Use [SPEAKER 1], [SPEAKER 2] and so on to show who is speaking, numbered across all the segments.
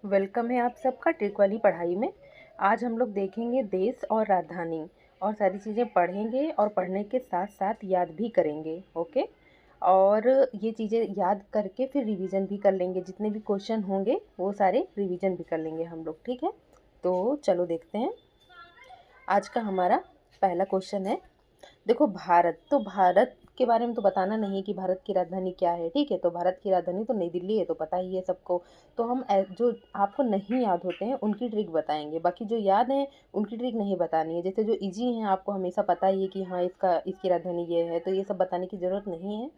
[SPEAKER 1] Welcome है आप सबका ट्रिक वाली पढ़ाई में। आज हम लोग देखेंगे देश और राजधानी और सारी चीज़ें पढ़ेंगे और पढ़ने के साथ साथ याद भी करेंगे। ओके। और ये चीज़ें याद करके फिर रिवीजन भी कर लेंगे, जितने भी क्वेश्चन होंगे वो सारे रिवीजन भी कर लेंगे हम लोग। ठीक है, तो चलो देखते हैं। आज का हमारा पहला क्वेश्चन है। देखो भारत, तो भारत के बारे में तो बताना नहीं कि भारत की राजधानी क्या है। ठीक है, तो भारत की राजधानी तो नई दिल्ली है, तो पता ही है सबको। तो हम जो आपको नहीं याद होते हैं उनकी ट्रिक बताएंगे, बाकी जो याद हैं उनकी ट्रिक नहीं बतानी है। जैसे जो इजी हैं आपको हमेशा पता ही है कि हाँ इसकी राजधानी ये है, तो ये सब बताने की ज़रूरत नहीं है।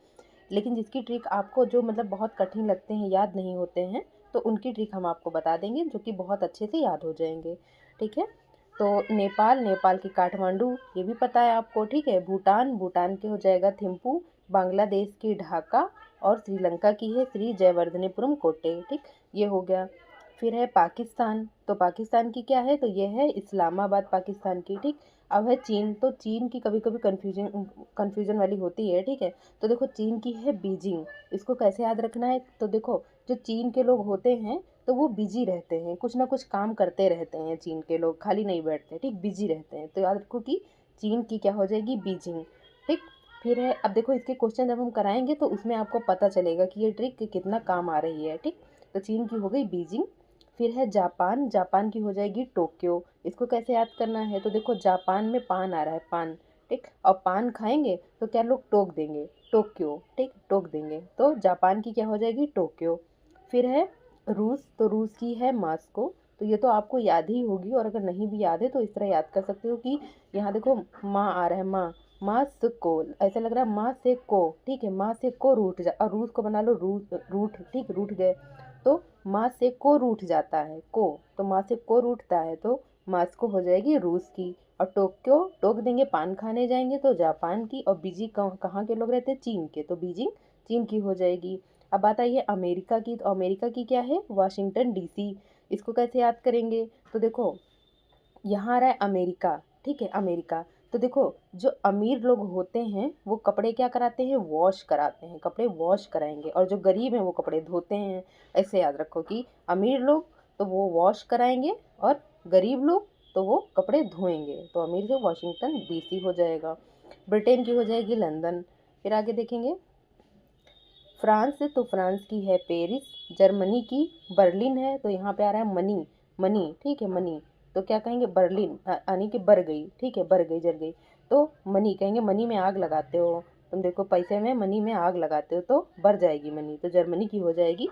[SPEAKER 1] लेकिन जिसकी ट्रिक आपको जो मतलब बहुत कठिन लगते हैं, याद नहीं होते हैं, तो उनकी ट्रिक हम आपको बता देंगे जो कि बहुत अच्छे से याद हो जाएंगे। ठीक है, तो नेपाल, नेपाल की काठमांडू, ये भी पता है आपको। ठीक है, भूटान, भूटान के हो जाएगा थिम्पू, बांग्लादेश की ढाका, और श्रीलंका की है श्री जयवर्धनेपुरम कोटे। ठीक, ये हो गया। फिर है पाकिस्तान, तो पाकिस्तान की क्या है, तो ये है इस्लामाबाद पाकिस्तान की। ठीक, अब है चीन, तो चीन की कभी कभी कन्फ्यूजन वाली होती है। ठीक है, तो देखो चीन की है बीजिंग। इसको कैसे याद रखना है, तो देखो जो चीन के लोग होते हैं तो वो बिजी रहते हैं, कुछ ना कुछ काम करते रहते हैं। चीन के लोग खाली नहीं बैठते, ठीक, बिजी रहते हैं। तो याद रखो कि चीन की क्या हो जाएगी, बीजिंग। ठीक, फिर है, अब देखो इसके क्वेश्चन जब हम कराएंगे तो उसमें आपको पता चलेगा कि ये ट्रिक कितना काम आ रही है। ठीक, तो चीन की हो गई बीजिंग। फिर है जापान, जापान की हो जाएगी टोक्यो। इसको कैसे याद करना है, तो देखो जापान में पान आ रहा है, पान। ठीक, और पान खाएंगे तो क्या लोग टोक देंगे, टोक्यो। ठीक, टोक देंगे, तो जापान की क्या हो जाएगी, टोक्यो। फिर है रूस, तो रूस की है मास्को। तो ये तो आपको याद ही होगी, और अगर नहीं भी याद है तो इस तरह याद कर सकते हो कि यहाँ देखो माँ आ रहा है, माँ, मास्को, ऐसा लग रहा है माँ से को। ठीक है, माँ से को रूठ जा, और रूस को बना लो रूठ। ठीक, रूठ गए, तो माँ से को रूठ जाता है, को, तो माँ से को रूठता है, तो मास्को हो जाएगी रूस की। और टोक्यो टोक देंगे, पान खाने जाएंगे, तो जापान की। और बीजिंग कहाँ के लोग रहते हैं, चीन के, तो बीजिंग चीन की हो जाएगी। अब बात आई है अमेरिका की, तो अमेरिका की क्या है, वाशिंगटन डीसी। इसको कैसे याद करेंगे, तो देखो यहाँ आ रहा है अमेरिका। ठीक है, अमेरिका, तो देखो जो अमीर लोग होते हैं वो कपड़े क्या कराते हैं, वॉश कराते हैं, कपड़े वॉश कराएंगे। और जो गरीब हैं वो कपड़े धोते हैं। ऐसे याद रखो कि अमीर लोग तो वो वॉश कराएंगे, और गरीब लोग तो वो कपड़े धोएंगे। तो अमीर से वाशिंगटन डीसी हो जाएगा। ब्रिटेन की हो जाएगी लंदन। फिर आगे देखेंगे फ्रांस, तो फ्रांस की है पेरिस। जर्मनी की बर्लिन है, तो यहाँ पे आ रहा है मनी, मनी। ठीक है, मनी, तो क्या कहेंगे, बर्लिन, यानी कि बर गई। ठीक है, बर गई, जल गई, तो मनी कहेंगे। मनी में आग लगाते हो तुम, देखो पैसे में मनी में आग लगाते हो तो बर जाएगी मनी, तो जर्मनी की हो जाएगी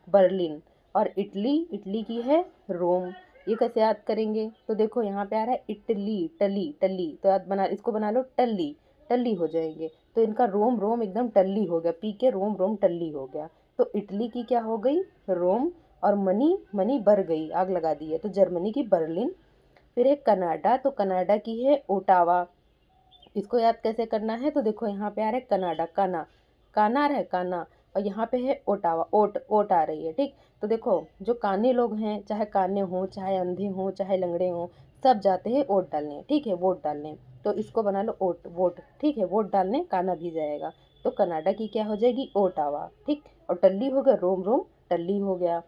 [SPEAKER 1] बर्लिन। और इटली, इटली की है रोम। ये कैसे याद करेंगे, तो देखो यहाँ पे आ रहा है इटली, टली, टली, तो याद बना, इसको बना लो टल्ली, टल्ली हो जाएंगे। तो इनका रोम, रोम एकदम टल्ली हो गया, पी के रोम, रोम टल्ली हो गया। तो इटली की क्या हो गई, रोम। और मनी, मनी बर गई, आग लगा दी है, तो जर्मनी की बर्लिन। फिर है कनाडा, तो कनाडा की है ओटावा। इसको याद कैसे करना है, तो देखो यहाँ पे आ रहा है कनाडा, काना, काना आ रहा है, काना। और यहाँ पे है ओटावा, ओट, ओट आ रही है। ठीक, तो देखो जो काने लोग हैं, चाहे काने हों, चाहे अंधे हों, चाहे लंगड़े हों, सब जाते हैं वोट डालने। ठीक है, वोट डालने, तो इसको बना लो ओट, वोट। ठीक है, वोट डालने काना भी जाएगा, तो कनाडा की क्या हो जाएगी, ओटावा। ठीक, और टल्ली हो गया, रोम, रोम टल्ली हो गया।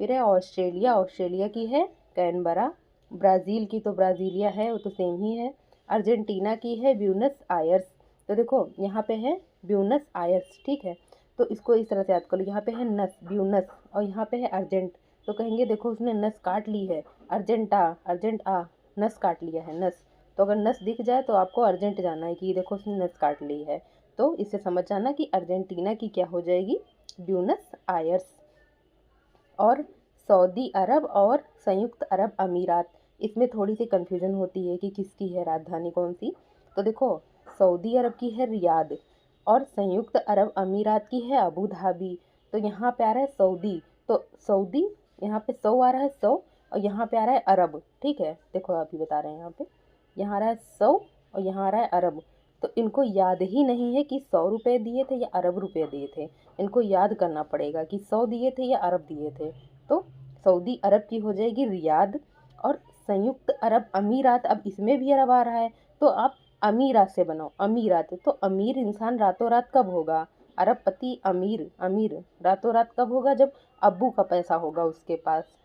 [SPEAKER 1] फिर है ऑस्ट्रेलिया, ऑस्ट्रेलिया की है कैनबरा। ब्राज़ील की तो ब्राज़ीलिया है, वो तो सेम ही है। अर्जेंटीना की है ब्यूनस आयर्स। तो देखो यहाँ पे है ब्यूनस आयर्स। ठीक है, तो इसको इस तरह से याद कर लो, यहाँ पे है नस, ब्यूनस, और यहाँ पे है अर्जेंट, तो कहेंगे देखो उसने नस काट ली है, अर्जेंटा, अर्जेंट आ, नस काट लिया है, नस। तो अगर नस दिख जाए तो आपको अर्जेंट जाना है कि देखो उसने नस काट ली है। तो इससे समझ जाना कि अर्जेंटीना की क्या हो जाएगी, ब्यूनस आयर्स। और सऊदी अरब और संयुक्त अरब अमीरात, इसमें थोड़ी सी कन्फ्यूजन होती है कि किसकी है राजधानी कौन सी। तो देखो सऊदी अरब की है रियाद, और संयुक्त अरब अमीरात की है अबू धाबी। तो यहाँ पे आ रहा है सऊदी, तो सऊदी, यहाँ पे सौ आ रहा है, सौ, और यहाँ पे आ रहा है अरब। ठीक है, देखो अभी बता रहे हैं, यहाँ पे यहाँ आ रहा है सौ, और यहाँ आ रहा है अरब। तो इनको याद ही नहीं है कि 100 रुपये दिए थे या अरब रुपये दिए थे। इनको याद करना पड़ेगा कि 100 दिए थे या अरब दिए थे। तो सऊदी अरब की हो जाएगी रियाद। और संयुक्त अरब अमीरात, अब इसमें भी अरब आ रहा है, तो आप अमीरात से बनाओ, अमीरात। तो अमीर इंसान रातों रात कब होगा, अरबपति अमीर, अमीर रातों रात कब होगा, जब अब्बू का पैसा होगा उसके पास।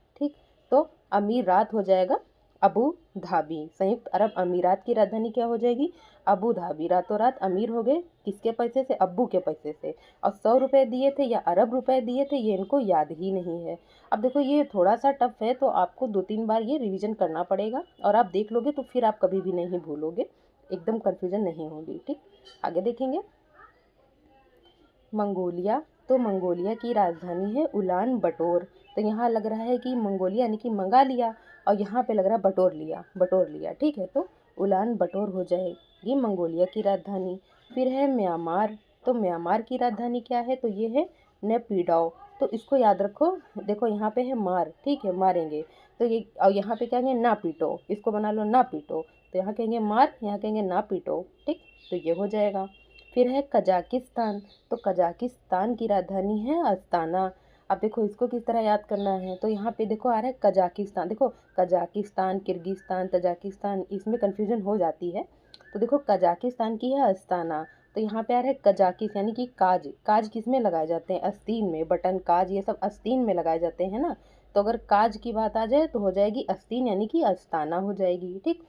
[SPEAKER 1] तो अमीरात हो जाएगा अबू धाबी। संयुक्त अरब अमीरात की राजधानी क्या हो जाएगी? Abu Dhabi. रातों रात अमीर हो गए, किसके पैसे से? अब्बू के पैसे से। और 100 रुपये दिए थे या अरब रुपए दिए थे, ये इनको याद ही नहीं है। अब देखो ये थोड़ा सा टफ है, तो आपको 2-3 बार ये रिवीजन करना पड़ेगा, और आप देख लोगे तो फिर आप कभी भी नहीं भूलोगे, एकदम कन्फ्यूजन नहीं होगी। ठीक, आगे देखेंगे। मंगोलिया, तो मंगोलिया की राजधानी है उलान बटोर। तो यहाँ लग रहा है कि मंगोलिया यानी कि मंगा लिया, और यहाँ पे लग रहा है बटोर लिया, बटोर लिया। ठीक है, तो उलान बटोर हो जाएगी मंगोलिया की राजधानी। फिर है म्यांमार, तो म्यांमार की राजधानी क्या है? तो ये है नेपिडो। तो इसको याद रखो, देखो यहाँ पे है मार, ठीक है, मारेंगे, तो ये, और यहाँ पे क्या कहेंगे? ना पीटो, इसको बना लो ना पीटो। तो यहाँ कहेंगे मार, यहाँ कहेंगे ना पीटो। ठीक, तो ये हो जाएगा। फिर है कजाकिस्तान, तो कजाकिस्तान की राजधानी है अस्ताना। अब देखो इसको किस तरह याद करना है, तो यहाँ पे देखो आ रहा है कजाकिस्तान, देखो कजाकिस्तान, किर्गिस्तान, तजाकिस्तान, इसमें कन्फ्यूजन हो जाती है। तो देखो कजाकिस्तान की है अस्ताना, तो यहाँ पे आ रहा है कजाकिस यानी कि काज। काज किस में लगाए जाते हैं? आस्तीन में। बटन, काज, ये सब आस्तीन में लगाए जाते हैं ना। तो अगर काज की बात आ जाए तो हो जाएगी आस्तीन यानी कि अस्ताना हो जाएगी। ठीक,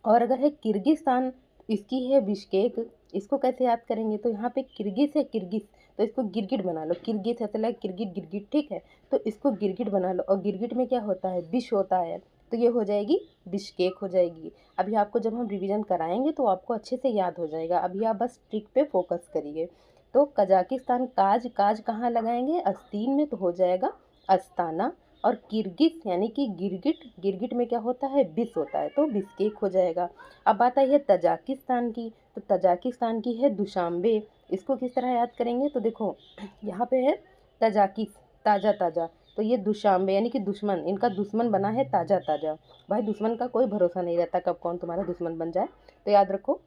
[SPEAKER 1] और अगर है किर्गिस्तान, इसकी है बिश्केक। इसको कैसे याद करेंगे? तो यहाँ पे किर्गिस है, किर्गिस, तो इसको गिरगिट बना लो। किर्गिस ऐसे लगे किरगिट गिरगिट, ठीक है, तो इसको गिरगिट बना लो। और गिरगिट में क्या होता है? बिश होता है, तो ये हो जाएगी बिश्केक हो जाएगी। अभी आपको जब हम रिवीजन कराएंगे तो आपको अच्छे से याद हो जाएगा, अभी आप बस ट्रिक पे फोकस करिए। तो कजाकिस्तान, काज, काज कहाँ लगाएंगे? आस्तीन में, तो हो जाएगा अस्ताना। और किर्गिस यानी कि गिरगिट, गिरगिट में क्या होता है? बिस होता है, तो बिस्केक हो जाएगा। अब बात आई है तजाकिस्तान की, तो तजाकिस्तान की है दुशांबे। इसको किस तरह याद करेंगे? तो देखो यहाँ पे है तजाकिस, ताज़ा ताज़ा, तो ये दुशांबे यानी कि दुश्मन, इनका दुश्मन बना है ताज़ा ताज़ा। भाई दुश्मन का कोई भरोसा नहीं रहता, कब कौन तुम्हारा दुश्मन बन जाए, तो याद रखो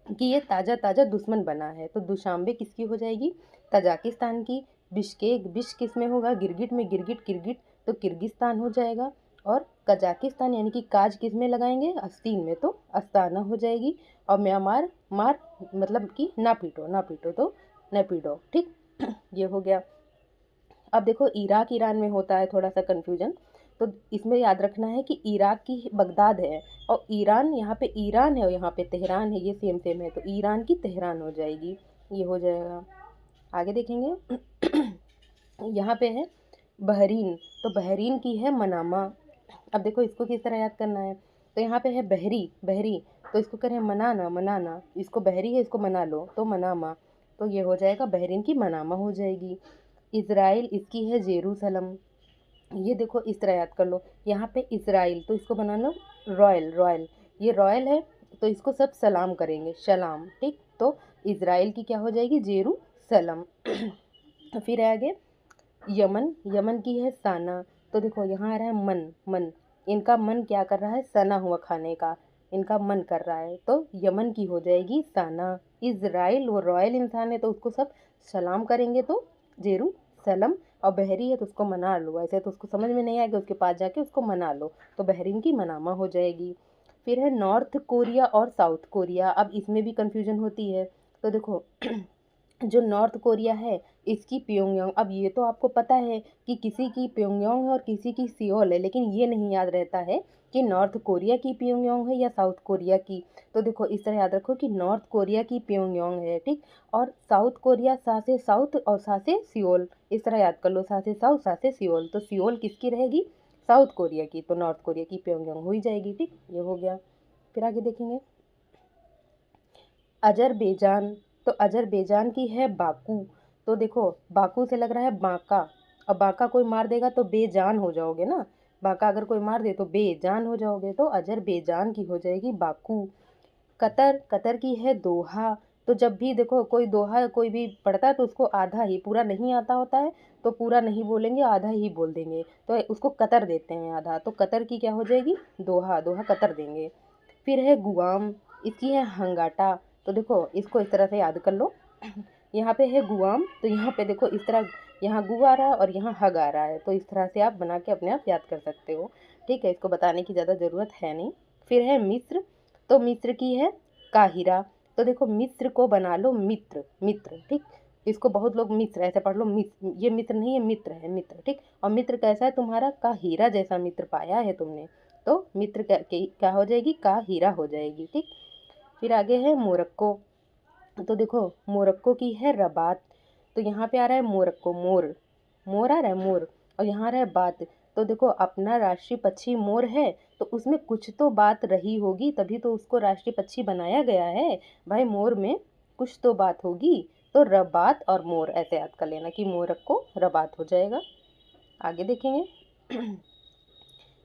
[SPEAKER 1] कि ये ताज़ा ताज़ा दुश्मन बना है। तो दुशांबे किसकी हो जाएगी? तजाकिस्तान की। बिश्केक, बिश किस में होगा? गिरगिट में, गिरगिट किरगिट, तो किर्गिस्तान हो जाएगा। और कजाकिस्तान यानी कि काज किस में लगाएंगे? आस्तीन में, तो अस्ताना हो जाएगी। और म्यांमार, मार मतलब कि ना पीटो, ना पीटो, तो नेपिडो। ठीक, ये हो गया। अब देखो इराक ईरान में होता है थोड़ा सा कन्फ्यूजन, तो इसमें याद रखना है कि इराक की बगदाद है, और ईरान, यहाँ पे ईरान है और यहाँ पे तेहरान है, ये सेम सेम है, तो ईरान की तेहरान हो जाएगी, ये हो जाएगा। आगे देखेंगे। यहाँ पे है बहरीन, तो बहरीन की है मनामा। अब देखो इसको किस तरह याद करना है, तो यहाँ पे है बहरी, बहरी, तो इसको करें मनाना, मनाना, इसको बहरी है, इसको मना लो, तो मनामा, तो ये हो जाएगा बहरीन की मनामा हो जाएगी। इज़राइल, इसकी है जेरूसलम। ये देखो इस तरह याद कर लो, यहाँ पे इज़राइल, तो इसको बना लो रॉयल, रॉयल, ये रॉयल है, तो इसको सब सलाम करेंगे, सलाम। ठीक, तो इज़राइल की क्या हो जाएगी? जेरूसलम। फिर है आगे यमन, यमन की है साना। तो देखो यहाँ आ रहा है मन, मन, इनका मन क्या कर रहा है? सना हुआ खाने का, इनका मन कर रहा है, तो यमन की हो जाएगी साना। इज़राइल, वो रॉयल इंसान है, तो उसको सब सलाम करेंगे, तो जेरूसलम। और बहरी है तो उसको मना लो, ऐसे तो उसको समझ में नहीं आएगा, उसके पास जाके उसको मना लो, तो बहरीन की मनामा हो जाएगी। फिर है नॉर्थ कोरिया और साउथ कोरिया, अब इसमें भी कन्फ्यूजन होती है। तो देखो जो नॉर्थ कोरिया है, इसकी प्योंगयांग, अब ये तो आपको पता है कि किसी की प्योंगयांग है और किसी की सियोल है, लेकिन ये नहीं याद रहता है कि नॉर्थ कोरिया की प्योंगयांग है या साउथ कोरिया की। तो देखो इस तरह याद रखो कि नॉर्थ कोरिया की प्योंगयांग है, ठीक, और साउथ कोरिया सा से साउथ और सा से सियोल, इस तरह याद कर लो, सा से साउथ, सा से सियोल, तो सियोल किसकी रहेगी? साउथ कोरिया की, तो नॉर्थ कोरिया की प्योंगयांग हो ही जाएगी। ठीक, ये हो गया। फिर आगे देखेंगे अजरबैजान, तो अजरबैजान की है बाकू। तो देखो बाकू से लग रहा है बांका, अब बांका कोई मार देगा तो बेजान हो जाओगे ना, बांका अगर कोई मार दे तो बेजान हो जाओगे, तो अजरबैजान की हो जाएगी बाकू। कतर, कतर की है दोहा। तो जब भी देखो कोई दोहा कोई भी पढ़ता है तो उसको आधा ही, पूरा नहीं आता होता है तो पूरा नहीं बोलेंगे, आधा ही बोल देंगे, तो उसको कतर देते हैं आधा, तो कतर की क्या हो जाएगी? दोहा, दोहा कतर देंगे। फिर है गुआम, इसकी है हंगाटा। तो देखो इसको इस तरह से याद कर लो, यहाँ पे है गुआम, तो यहाँ पे देखो इस तरह, यहाँ गु आ रहा है और यहाँ हग आ रहा है, तो इस तरह से आप बना के अपने आप याद कर सकते हो। ठीक है, इसको बताने की ज़्यादा ज़रूरत है नहीं। फिर है मिस्र, तो मिस्र की है काहिरा। तो देखो मिस्र को बना लो मित्र, मित्र, ठीक, इसको बहुत लोग मिस्र ऐसे पढ़ लो, ये मित्र नहीं, ये मित्र है, मित्र, ठीक। और मित्र कैसा है तुम्हारा? का हीरा जैसा मित्र पाया है तुमने, तो मित्र क्या हो जाएगी? का हीरा हो जाएगी, ठीक। फिर आगे है मोरक्को। तो देखो मोरक्को की है रबात, तो यहाँ पे आ रहा है मोरक्को, मोर, मोर आ रहा है मोर, और यहाँ आ रहा है बात। तो देखो अपना राष्ट्रीय पक्षी मोर है, तो उसमें कुछ तो बात रही होगी, तभी तो उसको राष्ट्रीय पक्षी बनाया गया है भाई। मोर में कुछ तो बात होगी, तो रबात और मोर ऐसे याद कर लेना कि मोरक्को रबात हो जाएगा। आगे देखेंगे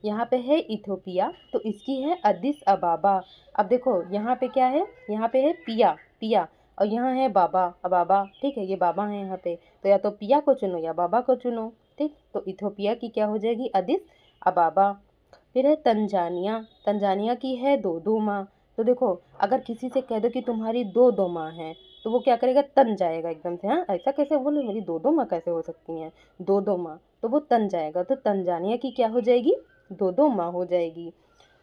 [SPEAKER 1] यहाँ पे है इथोपिया, तो इसकी है अदिस अबाबा। अब देखो यहाँ पे क्या है? यहाँ पे है पिया, पिया, और यहाँ है बाबा, अबाबा, ठीक है, ये बाबा है यहाँ पे, तो या तो पिया को चुनो या बाबा को चुनो, ठीक। तो इथोपिया की क्या हो जाएगी? अदिस अबाबा। फिर है तंजानिया, तंजानिया की है दो दो माँ। तो देखो अगर किसी से कह दो कि तुम्हारी दो दो माँ हैं, तो वो क्या करेगा? तन जाएगा एकदम से, हाँ ऐसा कैसे बोले, मेरी दो दो माँ कैसे हो सकती हैं, दो दो माँ, तो वो तन जाएगा। तो तंजानिया की क्या हो जाएगी? दो दो माँ हो जाएगी।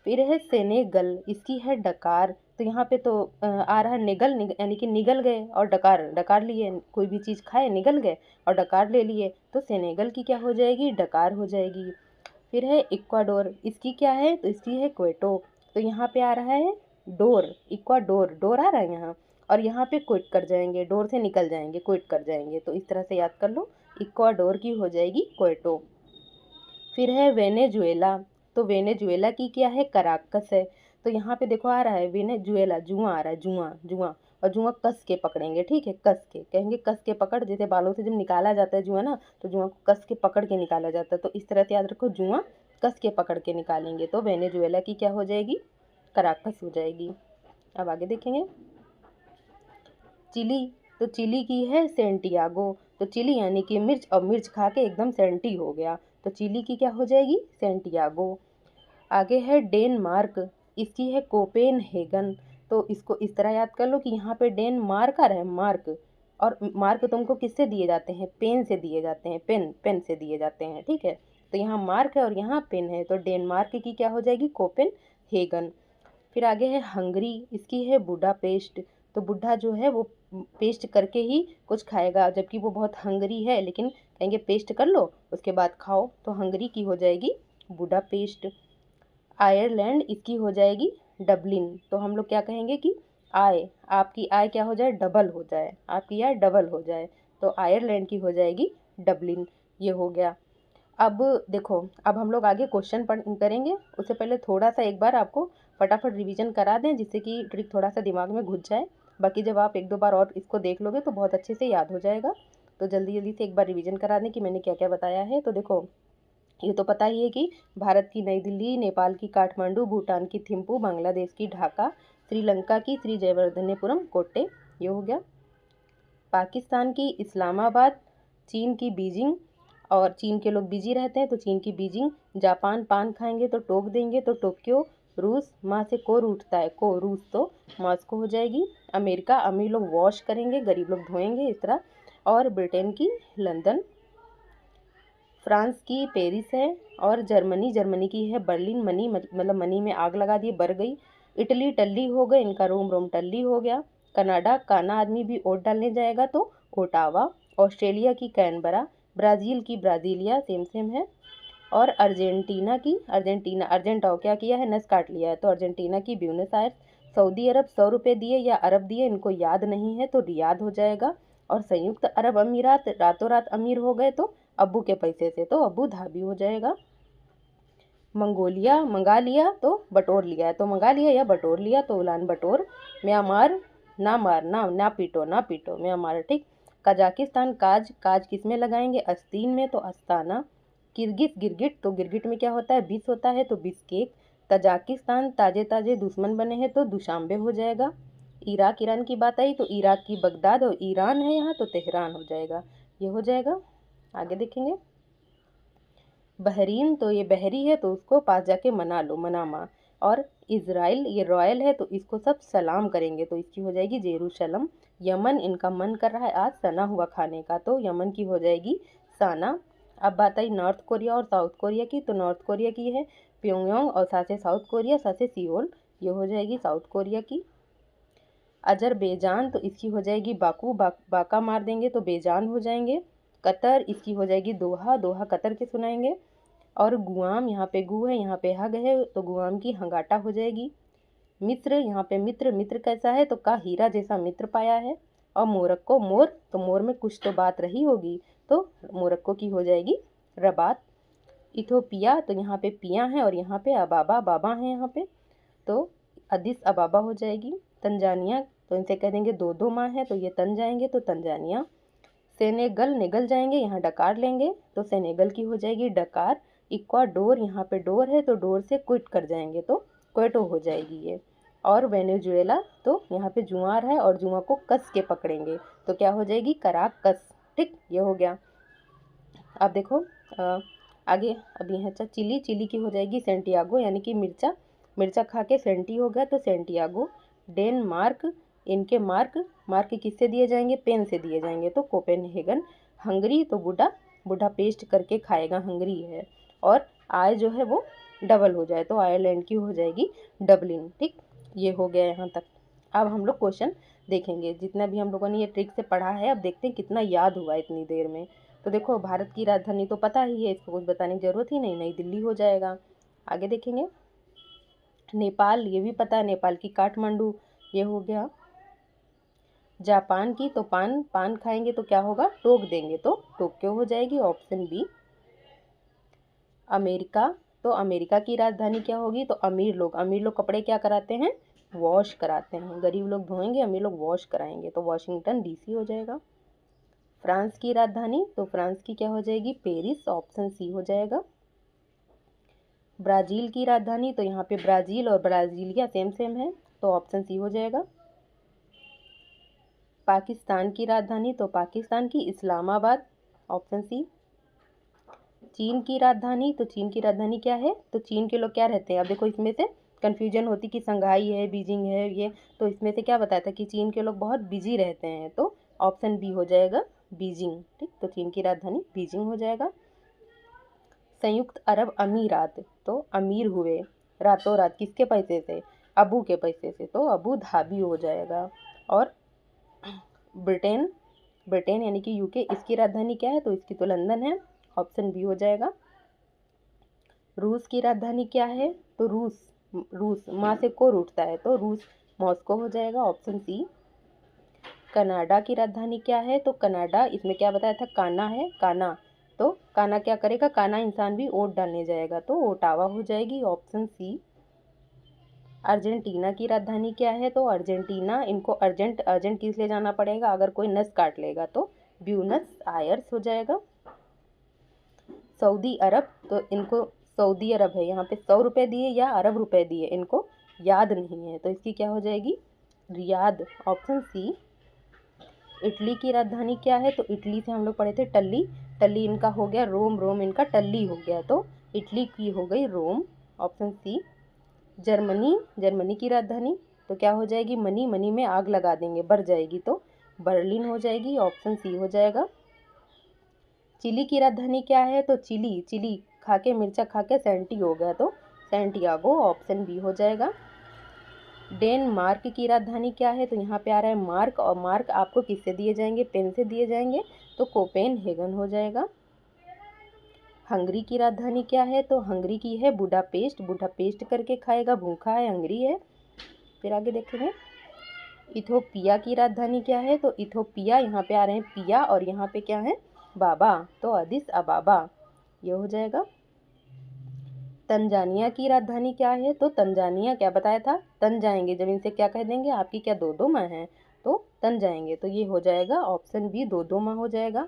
[SPEAKER 1] फिर है सेनेगल, इसकी है डकार। तो यहाँ पे तो आ रहा है निगल, यानी कि निगल गए, और डकार, डकार लिए, कोई भी चीज़ खाए निगल गए और डकार ले लिए, तो सेनेगल की क्या हो जाएगी? डकार हो जाएगी। फिर है इक्वाडोर, इसकी क्या है? तो इसकी है क्वेटो। तो यहाँ पे आ रहा है डोर, इक्वाडोर, डोर आ रहा है यहाँ, और यहाँ पे क्विट कर जाएंगे, डोर से निकल जाएंगे, क्विट कर जाएंगे, तो इस तरह से याद कर लो, इक्वाडोर की हो जाएगी क्वेटो। फिर है वेनेजुएला, तो वेनेजुएला की क्या है? कराकस है। तो यहाँ पे देखो आ रहा है वेनेजुएला, जुआ आ रहा है, जुआ, जुआ, और जुआ कस के पकड़ेंगे, ठीक है, कस के कहेंगे, कस के पकड़, जैसे बालों से जब निकाला जाता है जुआ ना, तो जुआ को कस के पकड़ के निकाला जाता है, तो इस तरह से याद रखो, जुआ कस के पकड़ के निकालेंगे, तो वेनेजुएला की क्या हो जाएगी? कराकस हो जाएगी। अब आगे देखेंगे चिली, तो चिली की है सेंटियागो। तो चिली यानी कि मिर्च, और मिर्च खा के एकदम सेंटी हो गया, तो चिली की क्या हो जाएगी? सेंटियागो। आगे है डेनमार्क, इसकी है कोपेनहेगन। तो इसको इस तरह याद कर लो कि यहाँ पे डेनमार्क आ रहा है, मार्क, और मार्क तुमको किससे दिए जाते हैं? पेन से दिए जाते हैं, पेन, पेन से दिए जाते हैं, ठीक है। तो यहाँ मार्क है और यहाँ पेन है, तो डेनमार्क की क्या हो जाएगी? कोपेनहेगन। फिर आगे है हंगरी, इसकी है बुडापेस्ट। तो बुढ़ा जो है वो पेस्ट करके ही कुछ खाएगा, जबकि वो बहुत हंगरी है, लेकिन कहेंगे पेस्ट कर लो उसके बाद खाओ, तो हंगरी की हो जाएगी बुडापेस्ट। आयरलैंड, इसकी हो जाएगी डबलिन। तो हम लोग क्या कहेंगे कि आय, आपकी आय क्या हो जाए? डबल हो जाए, आपकी आय डबल हो जाए, तो आयरलैंड की हो जाएगी डबलिन। ये हो गया। अब देखो, अब हम लोग आगे क्वेश्चन पढ़ करेंगे, उससे पहले थोड़ा सा एक बार आपको फटाफट रिवीजन करा दें, जिससे कि ट्रिक थोड़ा सा दिमाग में घुस जाए। बाकी जब आप एक दो बार और इसको देख लोगे तो बहुत अच्छे से याद हो जाएगा। तो जल्दी जल्दी से एक बार रिवीजन करा दें कि मैंने क्या क्या बताया है। तो देखो ये तो पता ही है कि भारत की नई दिल्ली, नेपाल की काठमांडू, भूटान की थिम्पू, बांग्लादेश की ढाका, श्रीलंका की श्री जयवर्धनेपुरम कोट्टे, ये हो गया। पाकिस्तान की इस्लामाबाद, चीन की बीजिंग, और चीन के लोग बिजी रहते हैं तो चीन की बीजिंग। जापान पान खाएंगे तो टोक देंगे, तो टोक्यो। रूस, माँ से को रूठता है, को, रूस, तो मॉस्को हो जाएगी। अमेरिका, अमीर लोग वॉश करेंगे, गरीब लोग धोएंगे, इस तरह। और ब्रिटेन की लंदन। फ्रांस की पेरिस है। और जर्मनी, जर्मनी की है बर्लिन, मनी मतलब मनी में आग लगा दी, बर गई। इटली टल्ली हो गए, इनका रोम, रोम टल्ली हो गया। कनाडा, काना आदमी भी वोट डालने जाएगा तो ओटावा। ऑस्ट्रेलिया की कैनबरा। ब्राज़ील की ब्राज़ीलिया, सेम सेम है। और अर्जेंटीना की, अर्जेंटीना, अर्जेंटाओ क्या किया है? नस काट लिया है, तो अर्जेंटीना की ब्यूनस आयर्स। सऊदी अरब, 100 रुपये दिए या अरब दिए, इनको याद नहीं है तो रियाद हो जाएगा। और संयुक्त अरब अमीरात, रातों रात अमीर हो गए तो अब्बू के पैसे से, तो अबू धाबी हो जाएगा। मंगोलिया, मंगा लिया तो बटोर लिया है, तो मंगा लिया या बटोर लिया, तो उलान बटोर। म्यांमार, ना मारना, ना पीटो, ना पीटो, म्यांमार, ठीक। कजाकिस्तान, काज, काज किस में लगाएंगे? आस्तीन में, तो अस्ताना। किर्गिज, गिरगिट, तो गिरगिट में क्या होता है? बिस होता है, तो बिस्केक। तजाकिस्तान, ताजे ताजे दुश्मन बने हैं तो दुशांबे हो जाएगा। इराक, ईरान की बात आई तो इराक की बगदाद, और ईरान है यहाँ तो तेहरान हो जाएगा, ये हो जाएगा। आगे देखेंगे बहरीन, तो ये बहरी है तो उसको पास जाके मना लो, मनामा। और इज़राइल, ये रॉयल है तो इसको सब सलाम करेंगे, तो इसकी हो जाएगी जेरूशलम। यमन, इनका मन कर रहा है आज सना हुआ खाने का, तो यमन की हो जाएगी साना। अब बात आई नॉर्थ कोरिया और साउथ कोरिया की, तो नॉर्थ कोरिया की है प्योंगयांग, और साथ से साउथ कोरिया, साथ से सियोल, ये हो जाएगी साउथ कोरिया की। अजरबैजान तो इसकी हो जाएगी बाकू, बाका मार देंगे तो बेजान हो जाएंगे। कतर इसकी हो जाएगी दोहा, दोहा कतर के सुनाएंगे। और गुआम, यहाँ पे गु है, यहाँ पे हग है, तो गुआम की हंगाटा हो जाएगी। मिस्र, यहाँ पे मित्र, मित्र कैसा है तो का हीरा जैसा मित्र पाया है। और मोरक्को, मोर, तो मोर में कुछ तो बात रही होगी, तो मोरक्को की हो जाएगी रबात। इथोपिया, तो यहाँ पे पिया है और यहाँ पे अबाबा, बाबा है यहाँ पे, तो अदिस अबाबा हो जाएगी। तंजानिया, तो इनसे कह देंगे दो दो माँ है, तो ये तन जाएंगे तो तंजानिया। सेनेगल, निगल जाएंगे, यहाँ डकार लेंगे तो सेनेगल की हो जाएगी डकार। इक्वाडोर, यहाँ पे डोर है तो डोर से क्विट कर जाएंगे तो क्वेटो हो जाएगी ये। और वेनेजुएला, तो यहाँ पे जुआर है और जुआ को कस के पकड़ेंगे तो क्या हो जाएगी कराकस। ठीक, ये हो गया। अब देखो आगे, अब यहाँ चिली, चिली की हो जाएगी सेंटियागो, यानी कि मिर्चा, मिर्चा खा के सेंटी हो गया तो सेंटियागो। डेनमार्क, इनके मार्क, मार्क किससे दिए जाएंगे, पेन से दिए जाएंगे तो कोपेनहेगन। हंगरी, तो बूढ़ा, बूढ़ा पेस्ट करके खाएगा, हंगरी है। और आय जो है वो डबल हो जाए तो आयरलैंड की हो जाएगी डबलिन। ठीक, ये हो गया यहाँ तक। अब हम लोग क्वेश्चन देखेंगे, जितना भी हम लोगों ने ये ट्रिक से पढ़ा है, अब देखते हैं कितना याद हुआ इतनी देर में। तो देखो, भारत की राजधानी तो पता ही है, इसको कुछ बताने की जरूरत ही नहीं, नई दिल्ली हो जाएगा। आगे देखेंगे, नेपाल, ये भी पता है, नेपाल की काठमांडू, ये हो गया। जापान की, तो पान, पान खाएंगे तो क्या होगा, टोक देंगे तो टोक्यो हो जाएगी, ऑप्शन बी। अमेरिका, तो अमेरिका की राजधानी क्या होगी, तो अमीर लोग, अमीर लोग कपड़े क्या कराते हैं, वॉश कराते हैं, गरीब लोग धोएंगे, अमीर लोग वॉश कराएंगे, तो वॉशिंगटन डीसी हो जाएगा। फ्रांस की राजधानी, तो फ्रांस की क्या हो जाएगी, पेरिस, ऑप्शन सी हो जाएगा। ब्राज़ील की राजधानी, तो यहाँ पे ब्राज़ील और ब्राज़ीलिया सेम सेम है, तो ऑप्शन सी हो जाएगा। पाकिस्तान की राजधानी, तो पाकिस्तान की इस्लामाबाद, ऑप्शन सी। चीन की राजधानी, तो चीन की राजधानी क्या है, तो चीन के लोग क्या रहते हैं, अब देखो इसमें से कन्फ्यूजन होती कि संघाई है, बीजिंग है, ये तो इसमें से क्या बताया था कि चीन के लोग बहुत बिजी रहते हैं, तो ऑप्शन बी हो जाएगा बीजिंग। ठीक, तो चीन की राजधानी बीजिंग हो जाएगा। संयुक्त अरब अमीरात, तो अमीर हुए रातों रात, किसके पैसे से, अबू के पैसे से, तो अबू धाबी हो जाएगा। और ब्रिटेन, ब्रिटेन यानी कि यूके, इसकी राजधानी क्या है, तो इसकी तो लंदन है, ऑप्शन बी हो जाएगा। रूस की राजधानी क्या है, तो रूस, रूस माँ से को रूठता है तो रूस, मॉस्को हो जाएगा, ऑप्शन सी। कनाडा की राजधानी क्या है, तो कनाडा, इसमें क्या बताया था, काना है, काना, तो काना क्या करेगा, काना इंसान भी वोट डालने जाएगा तो ओटावा हो जाएगी, ऑप्शन सी। अर्जेंटीना की राजधानी क्या है, तो अर्जेंटीना, इनको अर्जेंट, अर्जेंट किस लिए जाना पड़ेगा, अगर कोई नस काट लेगा तो ब्यूनस आयर्स हो जाएगा। सऊदी अरब, तो इनको सऊदी अरब है, यहाँ पे 100 रुपये दिए या अरब रुपए दिए इनको याद नहीं है, तो इसकी क्या हो जाएगी रियाद, ऑप्शन सी। इटली की राजधानी क्या है, तो इटली से हम लोग पढ़े थे टल्ली, टल्ली इनका हो गया रोम, रोम इनका टल्ली हो गया, तो इटली की हो गई रोम, ऑप्शन सी। जर्मनी, जर्मनी की राजधानी तो क्या हो जाएगी मनी, मनी में आग लगा देंगे बढ़ जाएगी तो बर्लिन हो जाएगी, ऑप्शन सी हो जाएगा। चिली की राजधानी क्या है, तो चिली, चिली खा के, मिर्चा खा के सेंटी हो गया तो सेंटियागो, ऑप्शन बी हो जाएगा। डेनमार्क की राजधानी क्या है, तो यहाँ पे आ रहा है मार्क, और मार्क आपको किससे दिए जाएंगे, पेन से दिए जाएंगे तो कोपेनहेगन हो जाएगा। हंगरी की राजधानी क्या है, तो हंगरी की है बुडापेस्ट, बुडापेस्ट करके खाएगा, भूखा है, हंगरी है। फिर आगे देखेंगे, इथोपिया की राजधानी क्या है, तो इथोपिया, यहाँ पे आ रहे हैं पिया और यहाँ पे क्या है बाबा, तो अदिस अबाबा, ये हो जाएगा। तंजानिया की राजधानी क्या है, तो तंजानिया क्या बताया था, तन जाएंगे, जब इनसे क्या कह देंगे आपकी क्या दो दो माँ हैं तो तन जाएंगे, तो ये हो जाएगा ऑप्शन बी, दो दो माँ हो जाएगा।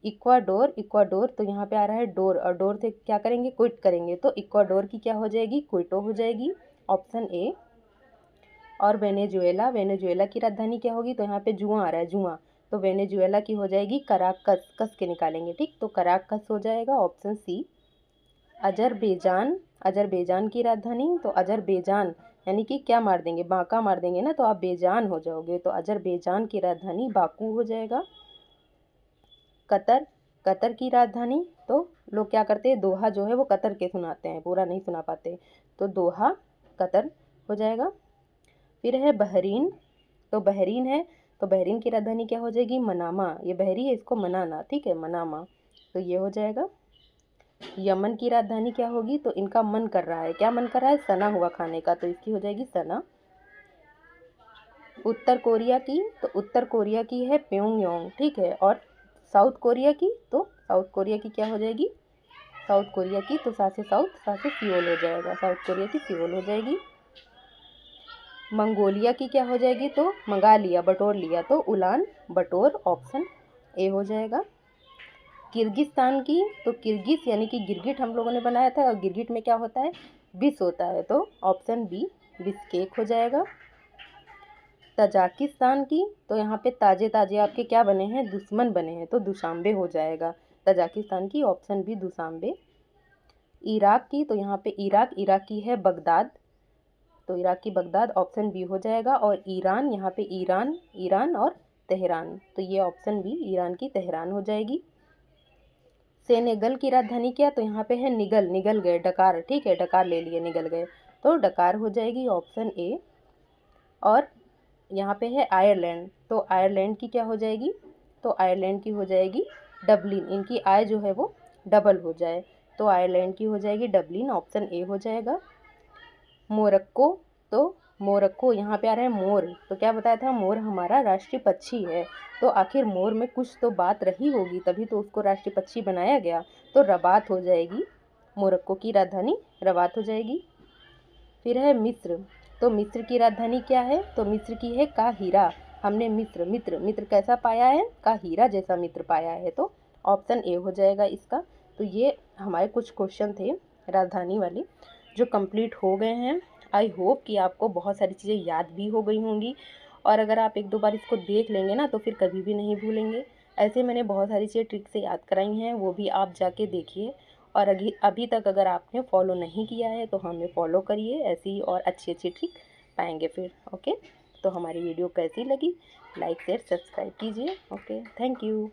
[SPEAKER 1] इक्वाडोर, इक्वाडोर तो यहाँ पे आ रहा है डोर, और डोर से क्या करेंगे क्विट करेंगे, तो इक्वाडोर की क्या हो जाएगी क्विटो हो जाएगी, ऑप्शन ए। और वेनेजुएला, वेनेजुएला की राजधानी क्या होगी, तो यहाँ पे जुआ आ रहा है, जुआ, तो वेनेजुएला की हो जाएगी कराकस, कस के निकालेंगे, ठीक, तो कराकस हो जाएगा, ऑप्शन सी। अजरबैजान, अजरबैजान की राजधानी, तो अजरबैजान यानी कि क्या मार देंगे, बांका मार देंगे ना तो आप बेजान हो जाओगे, तो अजरबैजान की राजधानी बाकू हो जाएगा। कतर, कतर की राजधानी, तो लोग क्या करते हैं दोहा जो है वो कतर के सुनाते हैं, पूरा नहीं सुना पाते, तो दोहा कतर हो जाएगा। फिर है बहरीन, तो बहरीन है, तो बहरीन की राजधानी क्या हो जाएगी? मनामा। ये बहरी है, इसको मनाना, ठीक है, मनामा, तो ये हो जाएगा। यमन की राजधानी क्या होगी? तो इनका मन कर रहा है, क्या मन कर रहा है? सना हुआ खाने का, तो इसकी हो जाएगी सना। उत्तर कोरिया की, तो उत्तर कोरिया की है प्योंगयांग, ठीक है। और साउथ कोरिया की, तो साउथ कोरिया की क्या हो जाएगी? साउथ कोरिया की, तो सा से साउथ, सा से सियोल हो जाएगा, साउथ कोरिया की सियोल हो जाएगी। मंगोलिया की क्या हो जाएगी? तो मंगा लिया, बटोर लिया, तो उलान बटोर, ऑप्शन ए हो जाएगा। किर्गिस्तान की, तो किर्गिस यानी कि गिरगिट हम लोगों ने बनाया था, और गिरगिट में क्या होता है? बिस होता है, तो ऑप्शन बी बिस्केक हो जाएगा। तजाकिस्तान की, तो यहाँ पे ताजे ताजे आपके क्या बने हैं? दुश्मन बने हैं, तो दुशांबे हो जाएगा तजाकिस्तान की, ऑप्शन बी दुशांबे। इराक की, तो यहाँ पे इराक की है बगदाद, तो इराक की बगदाद, ऑप्शन बी हो जाएगा। और ईरान, यहाँ पे ईरान और तेहरान, तो ये ऑप्शन बी ईरान की तेहरान हो जाएगी। सेनेगल की राजधानी क्या? तो यहाँ पे है निगल गए, डकार, ठीक है, डकार ले लिए, निगल गए, तो डकार हो जाएगी, ऑप्शन ए। और यहाँ पे है आयरलैंड, तो आयरलैंड की क्या हो जाएगी? तो आयरलैंड की हो जाएगी डबलिन, इनकी आय जो है वो डबल हो जाए, तो आयरलैंड की हो जाएगी डबलिन, ऑप्शन ए हो जाएगा। मोरक्को, तो मोरक्को यहाँ पे आ रहा है मोर, तो क्या बताया था? मोर हमारा राष्ट्रीय पक्षी है, तो आखिर मोर में कुछ तो बात रही होगी, तभी तो उसको राष्ट्रीय पक्षी बनाया गया, तो रबात हो जाएगी, मोरक्को की राजधानी रबात हो जाएगी। फिर है मिस्र, तो मिस्र की राजधानी क्या है? तो मिस्र की है काहिरा। हमने मित्र कैसा पाया है? काहिरा जैसा मित्र पाया है, तो ऑप्शन ए हो जाएगा इसका। तो ये हमारे कुछ क्वेश्चन थे राजधानी वाले जो कंप्लीट हो गए हैं। आई होप कि आपको बहुत सारी चीज़ें याद भी हो गई होंगी, और अगर आप एक दो बार इसको देख लेंगे ना तो फिर कभी भी नहीं भूलेंगे। ऐसे मैंने बहुत सारी चीज़ें ट्रिक से याद कराई हैं, वो भी आप जाके देखिए। और अभी तक अगर आपने फॉलो नहीं किया है तो हमें फॉलो करिए, ऐसी और अच्छी अच्छी ट्रिक पाएंगे फिर। ओके, तो हमारी वीडियो कैसी लगी? लाइक शेयर सब्सक्राइब कीजिए। Okay, thank you.